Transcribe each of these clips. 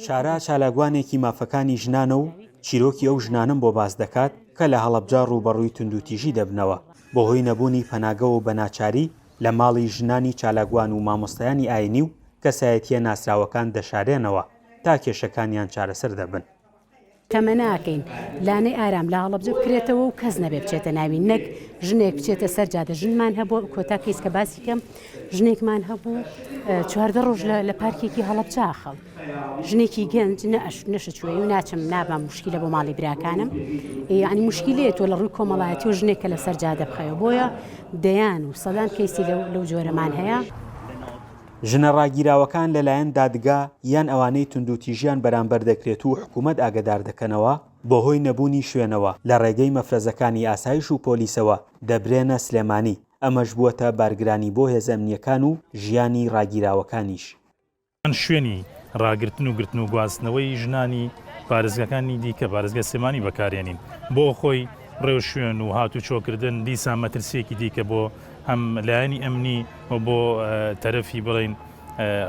شارە چالاگوانێکی مافەکانی ژنانە و چیرۆکی ئەو ژنانم بۆ باز دەکات کە لە هەڵەبجە ڕوبەڕووی توندوتیژی دەبنەوە بۆ هۆی نەبوونی پەناگە و بەناچاری لە ماڵی ژنانی چالاگوان و مامۆستایانی ئاینی و کەسایەتیە ناسراوەکان دەشارێنەوە تا کێشەکانیان چارەسەر دەبن. کەمە ناکەین لانەی ئارام لە هەڵەبجە بکرێتەوە و کەس نەبێ بچێتە ناوی نەک ژنێک بچێتە سەرجادە. ژنمان هەبوو کۆتا کەیس کە باسی کەم ژنێکمان هەبوو 14 ڕۆژ لە پارکێکی هەڵەبجە خەڵ ژنێکی گەنج نەشتوێ و ناچم نابام مشکلە بۆ ماڵی براکانم یعنی مشکلەیە تۆ لە ڕووی کۆمەڵایەتی و ژنێکە لە سەرجادە بخەوە بۆیە دەیان و سەدان کەیسی لەو جۆرەمان هەیە. ژنە ڕاگیراوەکان لەلایەن دادگا یان ئەوانەی توندوتیژیان بەرامبەر دەکرێت و حکوومەت ئاگدار دەکەنەوە بۆ هۆی نەبوونی شوێنەوە لە ڕێگەی مەفرەزەکانی ئاسایش و پۆلیسەوە دەبرێنە سلێمانی. ئەمەش بووەتە بارگرانی بۆ هێزە ئەمنیەکان و ژیانی ڕاگیراوەکانیش. شوێنی ڕاگرتن و گرتن و گواستنەوەی ژنانی پارێزگاکانی دیکە پارێزگای سلێمانی بەکارێنین بۆ خۆی ڕێو شوێن و هاتو چۆکردن دیسان مەترسیەکی دیکە بۆ هەم لایەنی ئەمنی و بۆ تەرەفی بڵین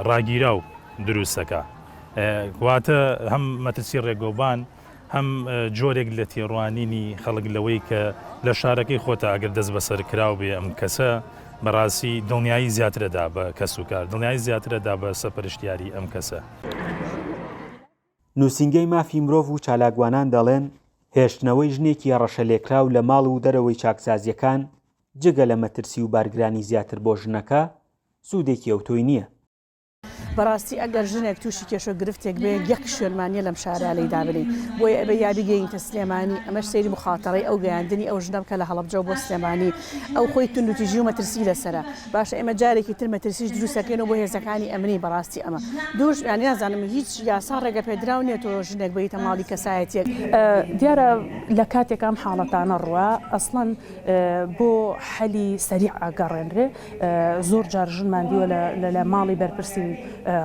ڕاگیرا و دروستەکە واتە هەم مەترسی ڕێگۆبان هەم جۆرێک لە تێڕوانینی خەڵک لەوەی کە لە شارەکەی خۆتە ئەگەر دەست بەسەر کراو بێ ئەم کەسە بەڕاستی دڵنیایی زیاترەدا بە کەس و کار دڵنیایی زیاترەدا بە سەپەرشتیاری ئەم کەسە. نووسینگەی مافی مرۆڤ و چالاگوانان دەڵێن هێشتنەوەی ژنێکی ڕەشە لێکراو لە ماڵ و دەرەوەی چاکسازیەکان جگە لە مەترسی و بارگرانی زیاتر بۆ ژنەکە سوودێکی ئەوتۆی نییە. بەڕاستی ئەگەر ژنێک تووشی کێشە گرفتێک بێ یەک شوێنمانیە لەم شارە لەی دابنین بۆیە ئەبێ یاریگەینتە سلێمانی ئەمەش سەیری مخاتەڕەی ئەو گەیاندنی ئەو ژنە بکە لە هەڵەبجە بۆ سلێمانی ئەو خۆی توندوتیژی و مەترسی لەسرە باشە ئێمە جارێکی تر مەترسیش دروستەکەین و بۆ هێزەکانی ئەمنی بەڕاستی ئەمە دووش یانی نازانم هیچ یاسا ڕێگە پێدراو نیە تۆ ژنێک بێتە ماڵی کەسایەتیەک. دیارە لە کاتێک ئەم حاڵەتانە ڕوە ئەسڵەن بۆ حەلی سەریع ئاگەڕێنرێ زۆر جار ژنمان دیوە لە ماڵی بەرپرسی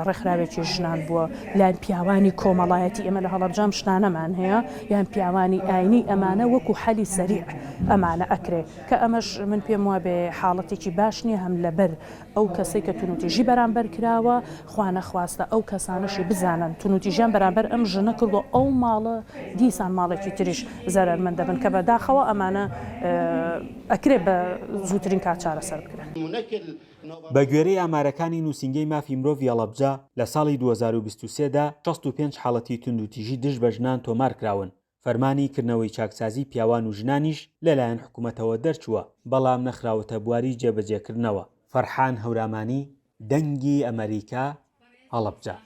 ڕێکخراوێکی ژنان بووە لایەن پیاوانی کۆمەڵایەتی ئێمە لە هەڵەبجەم شتانەمان هەیە یان پیاوانی ئاینی ئەمانە وەکو حەلی سەریع ئەمانە ئەکرێ کە ئەمەش من پێم وە بێ حاڵەتێکی باش نییە هەم لەبەر ئەو کەسەی کە توونوتیژی بەرامبەر کراوە خوا نەخواستە ئەو کەسانەشی بزانن توونوتیژیان بەرامبەر ئەم ژنە کردو ئەو ماڵە دیسان ماڵێکی تریش زەرمەند دەبن کە بەداخەوە ئەمانە ئەکرێ بە زووترین کات چارەسەر بکرێن. بە گوێرەی ئامارەکانی نووسینگەی مافی مرۆڤی هەڵەبجە لە ساڵی 2023دا 65 حاڵەتی توندوتیژی دژ بە ژنان تۆمار کراون. فەرمانی کردنەوەی چاکسازی پیاوان و ژنانیش لەلایەن حکوومەتەوە دەرچووە بەڵام نەخراوەتە بواری جێبەجێکردنەوە. فەرحان هەورامانی دەنگی ئەمریکا هەڵەبجە.